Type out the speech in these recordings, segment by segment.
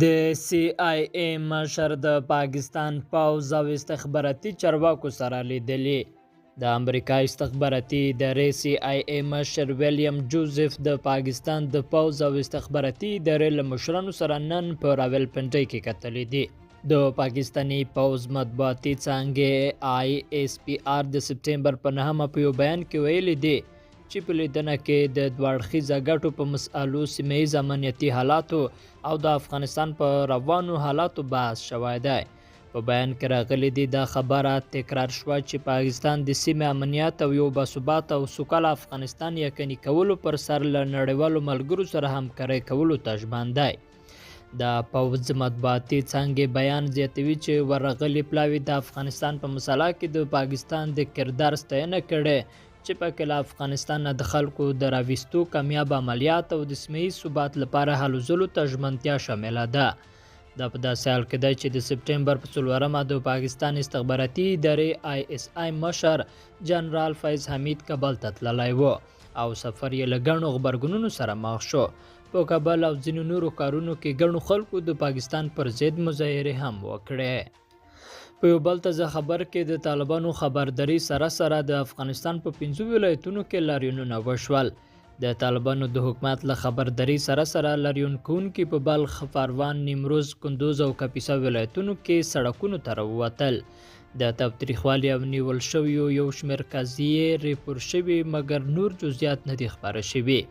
د CIA مشر د پاکستان پوځ او استخباراتي چارواکو سره لیدلي. د امریکا استخباراتي ادارې CIA مشر ویلیام جوزف د پاکستان د پوځ او استخباراتي ادارې له مشرانو سره نن په راولپنډۍ کې کتلي دي. د پاکستاني پوځ مطبوعاتي څانګې ISPR د سپټمبر په 9 په یو بیان کې ویلي دي چې په لیدنه کې د دوه اړخیزه ګټو په مسألو، سیمهیز امنیتي حالاتو او د افغانستان په روانو حالاتو بحث شوی دی. په بیان کې راغلي دي دا خبره تکرار شوه چې پاکستان د سیمې امنیت او یو باثباته او سوکاله افغانستان یقیني کولو پر سر له نړیوالو ملګرو سره همکارۍ کولو ته ژمن دی. د پوځ مطبوعاتي څانګې بیان زیاتوي چې ورغلي پلاوي د افغانستان په مسله کې د پاکستان د کردار ستاینه کړې چې پکې له افغانستان نه د خلکو د راویستو کامیاب عملیات او د سیمه ییز ثبات لپاره هلو ځلو ته ژمنتیا شامله ده. دا په داسې حال کې دی چې د سپټمبر په 4 د پاکستان استخباراتي ادارې ISI مشر جنرال فیض حمید کابل ته تللی و او سفر یې له ګڼو غبرګونونو سره مخ شو. په کابل او ځینو نورو کارونو کې ګڼو خلکو د پاکستان پر ضد مظاهرې هم وکړې. په یو بل تازه خبر کې د طالبانو خبرداري سره د افغانستان په 15 ولایتونو کې لاریونونه وشول. د طالبانو د حکومت له خبرداري سره لاریون کوونکي په بلخ، فاروان، نیمروز، کندوز او کاپیسا ولایتونو کې سړکونو ته راووتل. د تاوتریخوالي او نیول شویو یو شمېر قضیې ریپور شوي، مګر نور جزئیات نه دي خپاره شوي.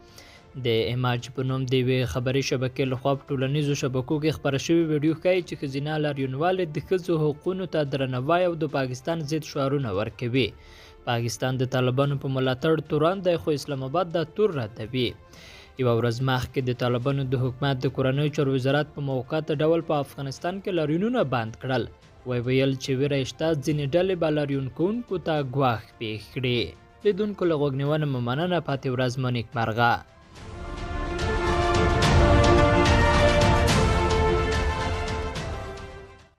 د ایماج په نوم د یوې خبري شبکې لخوا په ټولنیزو شبکو کې خپاره شوې ویډیو ښایي چې ښځینه لاریونوالې د ښځو حقونو ته درناوی او د پاکستان ضد شعارونه ورکوي. پاکستان د طالبانو په ملاتړ تورن دی، خو اسلام آباد دا تور ردوي. یوه ورځ مخکې د طالبانو د حکومت د کورنیو چارو وزارت په موقته ډول په افغانستان کې لاریونونه بند کړل. ویل چې ویره شته ځینې ډلې به لاریون کوونکو ته ګواښ پېښ کړي. لیدونکو له غوږ نیونه مو مننه. پاتې ورځ مو نیکمرغه.